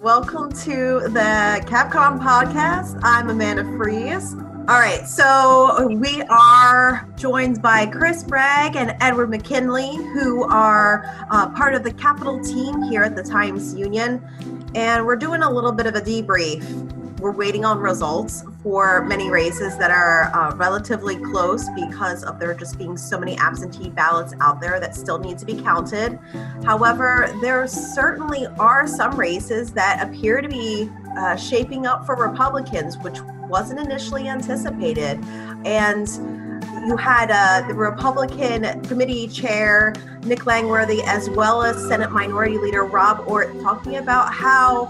Welcome to the Capcom podcast. I'm Amanda Fries. All right, so we are joined by Chris Bragg and Edward McKinley, who are part of the Capital team here at the Times Union. And we're doing a little bit of a debrief. We're waiting on results for many races that are relatively close because of there just being so many absentee ballots out there that still need to be counted. However, there certainly are some races that appear to be shaping up for Republicans, which wasn't initially anticipated. And you had the Republican committee chair, Nick Langworthy, as well as Senate Minority Leader Rob Ortt, talking about how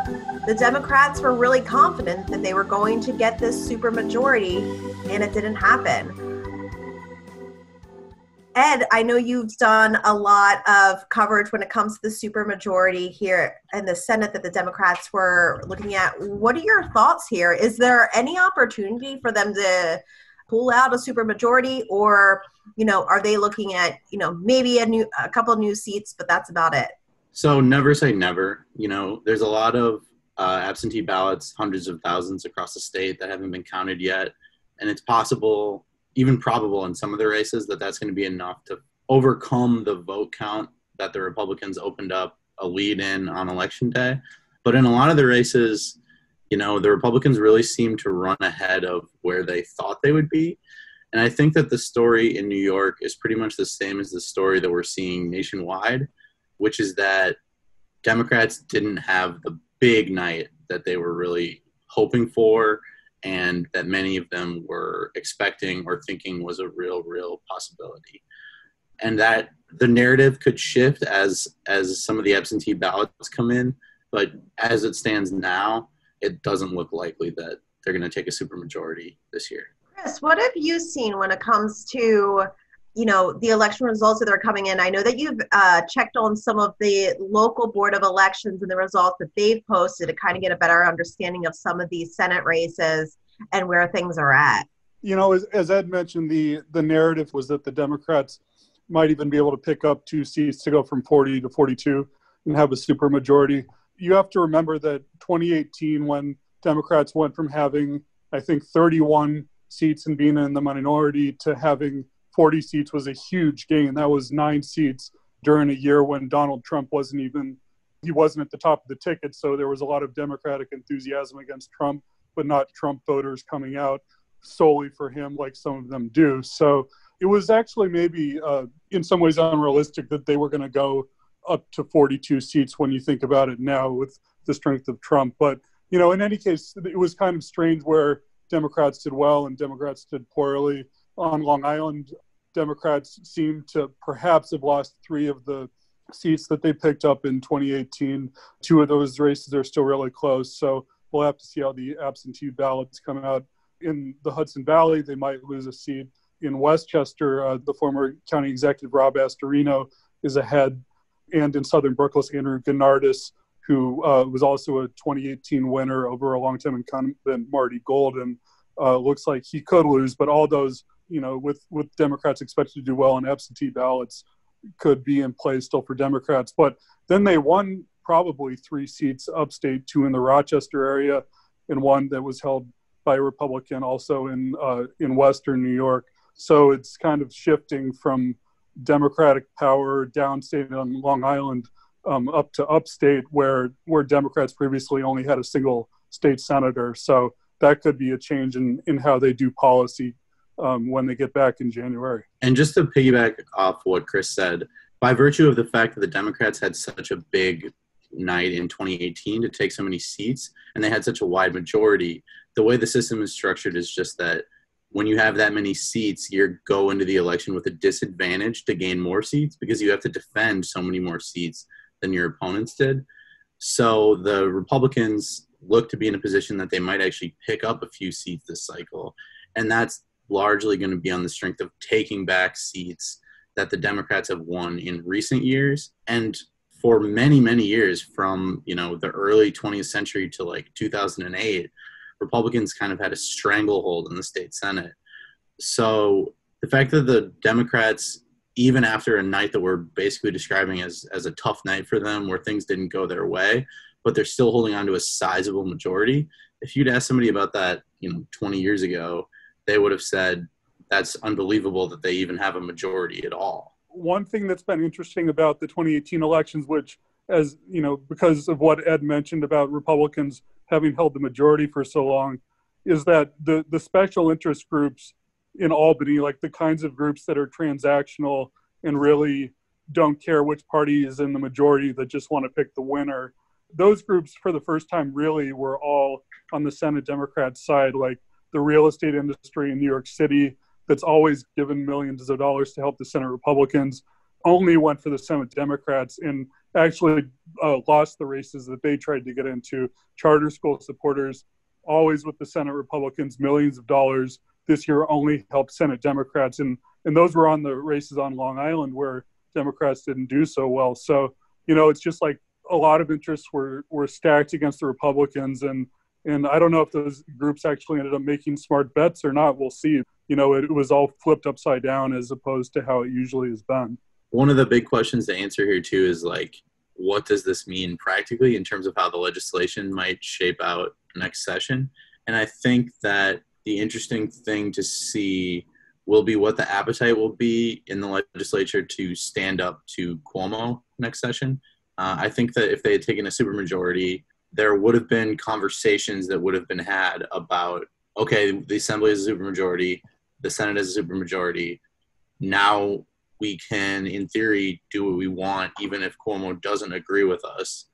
the Democrats were really confident that they were going to get this supermajority, and it didn't happen. Ed, I know you've done a lot of coverage when it comes to the supermajority here in the Senate that the Democrats were looking at. What are your thoughts here? Is there any opportunity for them to pull out a supermajority, or, are they looking at, maybe a couple of new seats, but that's about it? So never say never. There's a lot of absentee ballots, hundreds of thousands across the state that haven't been counted yet. And it's possible, even probable in some of the races, that that's going to be enough to overcome the vote count that the Republicans opened up a lead in on Election Day. But in a lot of the races, the Republicans really seem to run ahead of where they thought they would be. And I think that the story in New York is pretty much the same as the story that we're seeing nationwide, which is that Democrats didn't have the big night that they were really hoping for, and that many of them were expecting or thinking was a real possibility. And that the narrative could shift as some of the absentee ballots come in, but as it stands now, it doesn't look likely that they're going to take a supermajority this year. Chris, what have you seen when it comes to, the election results that are coming in? I know that you've checked on some of the local board of elections and the results that they've posted to kind of get a better understanding of some of these Senate races and where things are at. As Ed mentioned, the narrative was that the Democrats might even be able to pick up 2 seats to go from 40 to 42 and have a supermajority. You have to remember that 2018, when Democrats went from having, I think, 31 seats and being in the minority to having 40 seats, was a huge gain. That was 9 seats during a year when Donald Trump wasn't at the top of the ticket. So there was a lot of Democratic enthusiasm against Trump, but not Trump voters coming out solely for him like some of them do. So it was actually maybe in some ways unrealistic that they were going to go up to 42 seats when you think about it now with the strength of Trump. But, in any case, it was kind of strange where Democrats did well and Democrats did poorly. On Long Island, Democrats seem to perhaps have lost 3 of the seats that they picked up in 2018. 2 of those races are still really close. So we'll have to see how the absentee ballots come out. In the Hudson Valley, they might lose a seat. In Westchester, the former county executive Rob Astorino is ahead. And in Southern Brookles, Andrew Gennardis, who was also a 2018 winner over a long-time incumbent, Marty Golden, looks like he could lose. But all those, with Democrats expected to do well on absentee ballots, could be in play still for Democrats. But then they won probably 3 seats upstate, 2 in the Rochester area, and 1 that was held by a Republican also in Western New York. So it's kind of shifting from Democratic power downstate on Long Island up to upstate, where Democrats previously only had a single state senator. So that could be a change in how they do policy when they get back in January. And just to piggyback off what Chris said, by virtue of the fact that the Democrats had such a big night in 2018 to take so many seats, and they had such a wide majority, the way the system is structured is just that when you have that many seats, you go into the election with a disadvantage to gain more seats because you have to defend so many more seats than your opponents did. So the Republicans look to be in a position that they might actually pick up a few seats this cycle. And that's largely going to be on the strength of taking back seats that the Democrats have won in recent years. And for many, many years, from the early 20th century to like 2008, Republicans kind of had a stranglehold in the state Senate. So the fact that the Democrats, even after a night that we're basically describing as a tough night for them, where things didn't go their way, but they're still holding on to a sizable majority. If you'd asked somebody about that, 20 years ago, they would have said that's unbelievable that they even have a majority at all. One thing that's been interesting about the 2018 elections, which, as you know, because of what Ed mentioned about Republicans having held the majority for so long, is that the special interest groups in Albany, like the kinds of groups that are transactional and really don't care which party is in the majority, that just want to pick the winner, those groups for the first time really were all on the Senate Democrat side, like the real estate industry in New York City that's always given millions of dollars to help the Senate Republicans, only went for the Senate Democrats and actually lost the races that they tried to get into. Charter school supporters, always with the Senate Republicans, millions of dollars. This year only helped Senate Democrats. And those were on the races on Long Island where Democrats didn't do so well. So, it's just like a lot of interests were stacked against the Republicans. And I don't know if those groups actually ended up making smart bets or not. We'll see. It was all flipped upside down as opposed to how it usually has been. One of the big questions to answer here, too, is what does this mean practically in terms of how the legislation might shape out next session? And I think that the interesting thing to see will be what the appetite will be in the legislature to stand up to Cuomo next session. I think that if they had taken a supermajority, there would have been conversations that would have been had about, okay, the Assembly is a supermajority, the Senate is a supermajority. Now we can, in theory, do what we want, even if Cuomo doesn't agree with us.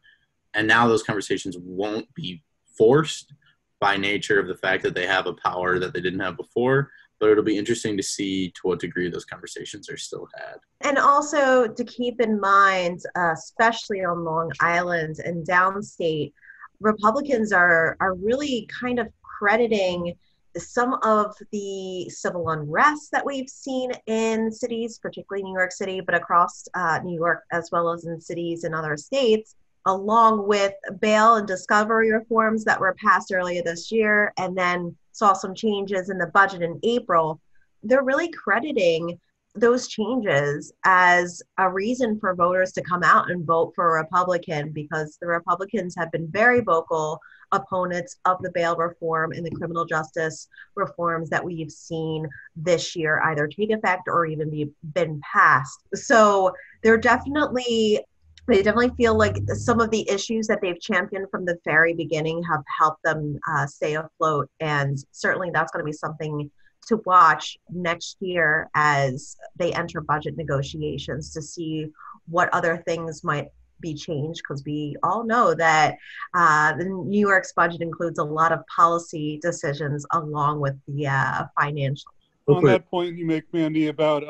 And now those conversations won't be forced by nature of the fact that they have a power that they didn't have before. But it'll be interesting to see to what degree those conversations are still had. And also to keep in mind, especially on Long Island and downstate, Republicans are really kind of crediting some of the civil unrest that we've seen in cities, particularly New York City, but across New York as well as in cities in other states, along with bail and discovery reforms that were passed earlier this year, and then saw some changes in the budget in April. They're really crediting those changes as a reason for voters to come out and vote for a Republican, because the Republicans have been very vocal opponents of the bail reform and the criminal justice reforms that we've seen this year either take effect or even been passed. So they definitely feel like some of the issues that they've championed from the very beginning have helped them stay afloat. And certainly that's going to be something to watch next year as they enter budget negotiations to see what other things might be changed, because we all know that the New York's budget includes a lot of policy decisions along with the financial. On that point you make, Mandy, about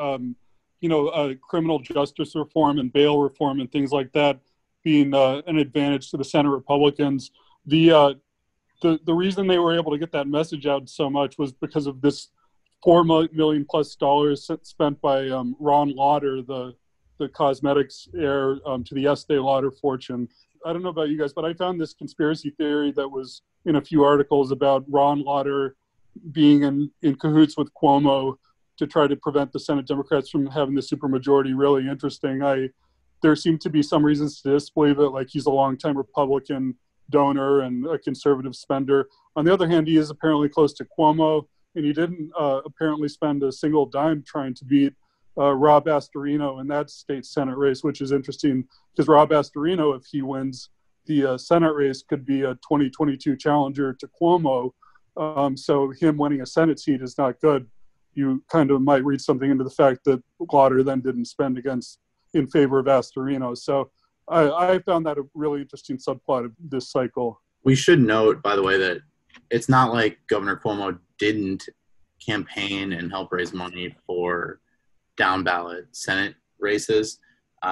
criminal justice reform and bail reform and things like that being an advantage to the Senate Republicans, the reason they were able to get that message out so much was because of this $4 million plus spent by Ron Lauder, the cosmetics heir to the Estee Lauder fortune. I don't know about you guys, but I found this conspiracy theory that was in a few articles about Ron Lauder being in cahoots with Cuomo to try to prevent the Senate Democrats from having the supermajority really interesting. There seem to be some reasons to disbelieve it, like he's a longtime Republican donor and a conservative spender. On the other hand, he is apparently close to Cuomo, and he didn't apparently spend a single dime trying to beat Rob Astorino in that state Senate race, which is interesting because Rob Astorino, if he wins the Senate race, could be a 2022 challenger to Cuomo. So him winning a Senate seat is not good. You kind of might read something into the fact that Lauder then didn't spend in favor of Astorino. So I found that a really interesting subplot of this cycle. We should note, by the way, that it's not like Governor Cuomo didn't campaign and help raise money for down ballot Senate races.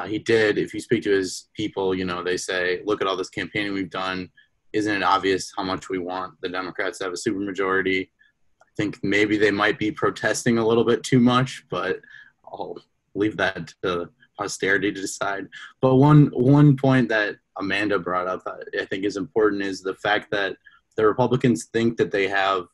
He did. If you speak to his people, they say, look at all this campaigning we've done. Isn't it obvious how much we want the Democrats to have a supermajority? I think maybe they might be protesting a little bit too much, but I'll leave that to posterity to decide. But one point that Amanda brought up that I think is important is the fact that the Republicans think that they have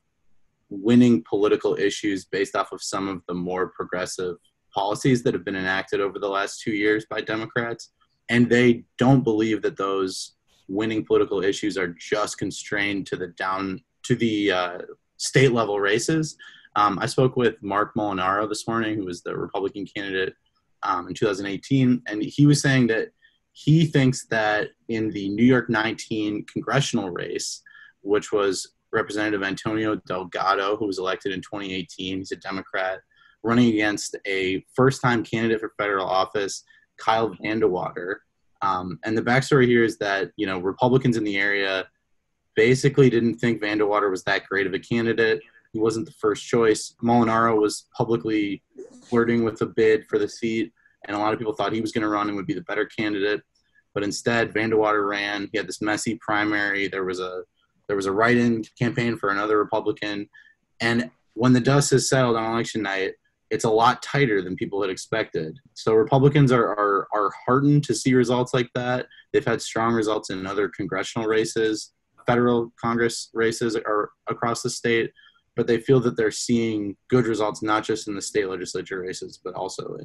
winning political issues based off of some of the more progressive policies that have been enacted over the last 2 years by Democrats. And they don't believe that those winning political issues are just constrained to the state level races. I spoke with Mark Molinaro this morning, who was the Republican candidate in 2018, and he was saying that he thinks that in the New York 19 congressional race, which was Representative Antonio Delgado, who was elected in 2018, he's a Democrat, running against a first-time candidate for federal office, Kyle Vandewater. And the backstory here is that, Republicans in the area basically didn't think Vandewater was that great of a candidate. He wasn't the first choice. Molinaro was publicly flirting with a bid for the seat, and a lot of people thought he was going to run and would be the better candidate. But instead, Vandewater ran. He had this messy primary. There was a write-in campaign for another Republican. And when the dust has settled on election night, it's a lot tighter than people had expected. So Republicans are heartened to see results like that. They've had strong results in other congressional races, federal Congress races are across the state, but they feel that they're seeing good results, not just in the state legislature races, but also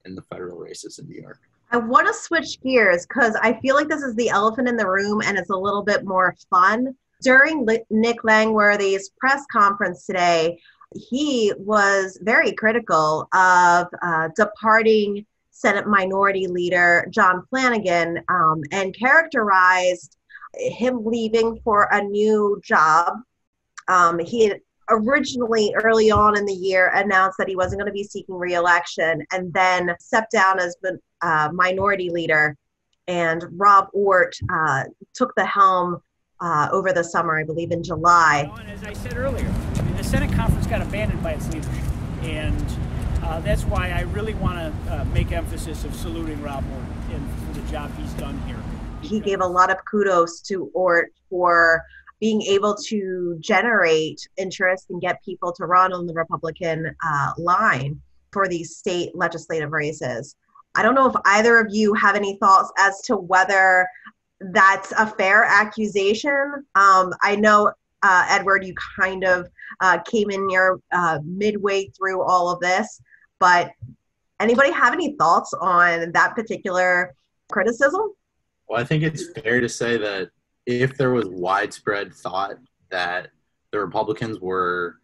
in the federal races in New York. I want to switch gears because I feel like this is the elephant in the room and it's a little bit more fun. During Nick Langworthy's press conference today, he was very critical of departing Senate Minority Leader John Flanagan and characterized him leaving for a new job. He had originally, early on in the year, announced that he wasn't going to be seeking re-election and then stepped down as Minority Leader. And Rob Ortt took the helm over the summer, I believe in July. And as I said earlier, the Senate conference got abandoned by its leadership. And that's why I really want to make emphasis of saluting Rob Ortt for the job he's done here. He gave a lot of kudos to Ortt for being able to generate interest and get people to run on the Republican line for these state legislative races. I don't know if either of you have any thoughts as to whether that's a fair accusation. I know, Edward, you kind of came in here midway through all of this, but anybody have any thoughts on that particular criticism? Well, I think it's fair to say that if there was widespread thought that the Republicans were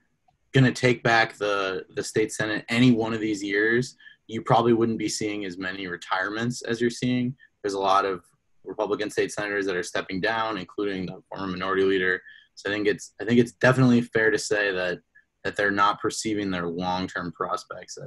going to take back the state Senate any one of these years, you probably wouldn't be seeing as many retirements as you're seeing. There's a lot of Republican state senators that are stepping down, including the former Minority Leader. So I think it's definitely fair to say that they're not perceiving their long-term prospects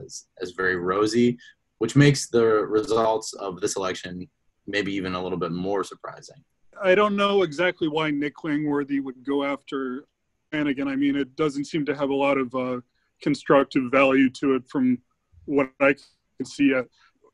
as very rosy, which makes the results of this election maybe even a little bit more surprising. I don't know exactly why Nick Langworthy would go after Flanagan. I mean, it doesn't seem to have a lot of constructive value to it from what I can see.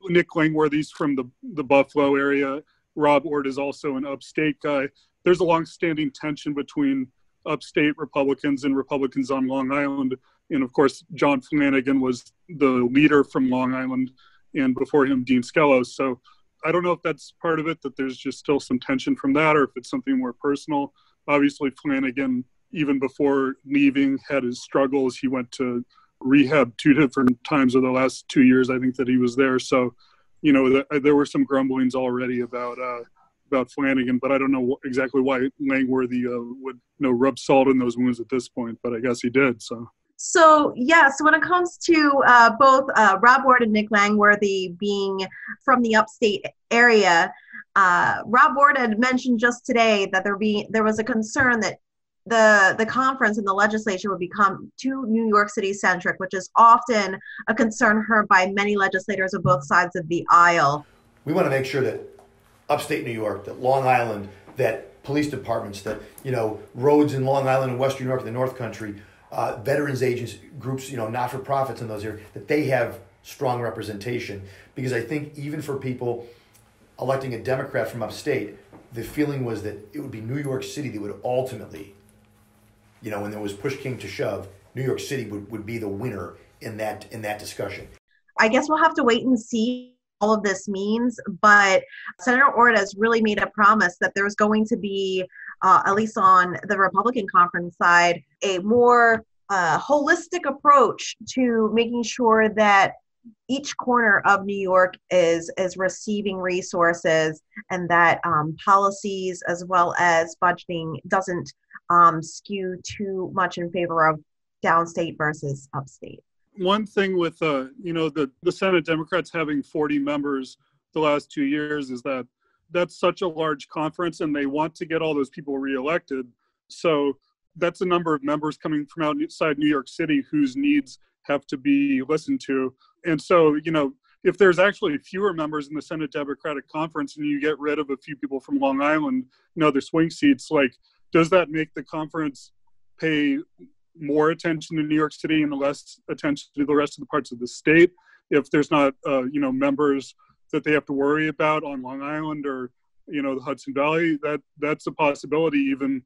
Nick Langworthy's from the Buffalo area. Rob Ortt is also an upstate guy. There's a long-standing tension between upstate Republicans and Republicans on Long Island. And, of course, John Flanagan was the leader from Long Island, and before him, Dean Skelos. So I don't know if that's part of it, that there's just still some tension from that, or if it's something more personal. Obviously, Flanagan, even before leaving, had his struggles. He went to rehab 2 different times over the last 2 years, I think, that he was there. So, there were some grumblings already about Flanagan, but I don't know exactly why Langworthy would rub salt in those wounds at this point, but I guess he did. So when it comes to both Rob Ortt and Nick Langworthy being from the upstate area, Rob Ortt had mentioned just today that there was a concern that the conference and the legislature would become too New York City centric, which is often a concern heard by many legislators on both sides of the aisle. We want to make sure that upstate New York, that Long Island, that police departments, that roads in Long Island and Western New York, the North Country, veterans agents, groups, not-for-profits in those areas, that they have strong representation. Because I think even for people electing a Democrat from upstate, the feeling was that it would be New York City that would ultimately, when there was push came to shove, New York City would be the winner in that discussion. I guess we'll have to wait and see all of this means, but Senator Ortt has really made a promise that there's going to be, at least on the Republican conference side, a more holistic approach to making sure that each corner of New York is receiving resources, and that policies as well as budgeting doesn't skew too much in favor of downstate versus upstate. One thing with the Senate Democrats having 40 members the last 2 years is that that's such a large conference, and they want to get all those people reelected. So that's a number of members coming from outside New York City whose needs have to be listened to. And so, if there's actually fewer members in the Senate Democratic Conference and you get rid of a few people from Long Island and other swing seats, does that make the conference pay more attention to New York City and less attention to the rest of the parts of the state if there's not, members that they have to worry about on Long Island or, the Hudson Valley? That's a possibility, even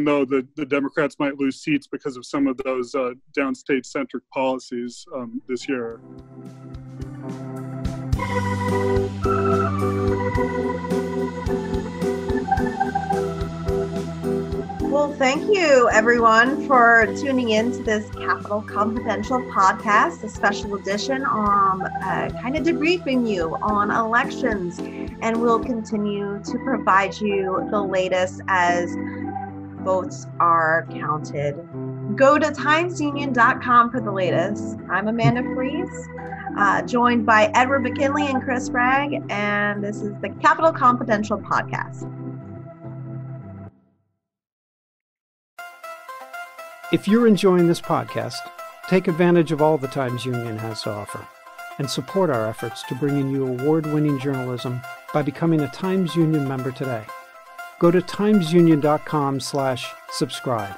though the Democrats might lose seats because of some of those downstate-centric policies this year. Well, thank you, everyone, for tuning in to this Capitol Confidential podcast, a special edition on kind of debriefing you on elections. And we'll continue to provide you the latest as votes are counted. Go to timesunion.com for the latest. I'm Amanda Fries, joined by Edward McKinley and Chris Bragg, and this is the Capitol Confidential podcast. If you're enjoying this podcast, take advantage of all the Times Union has to offer and support our efforts to bring in you award-winning journalism by becoming a Times Union member today. Go to timesunion.com/subscribe.